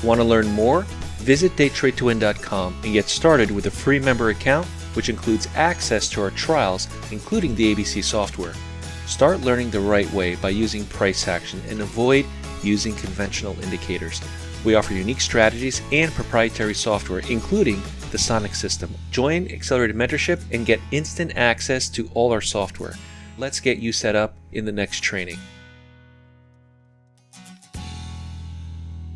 Want to learn more? Visit daytradetowin.com and get started with a free member account, which includes access to our trials, including the ABC software. Start learning the right way by using price action and avoid using conventional indicators. We offer unique strategies and proprietary software, including the Sonic system. Join Accelerated Mentorship and get instant access to all our software. Let's get you set up in the next training.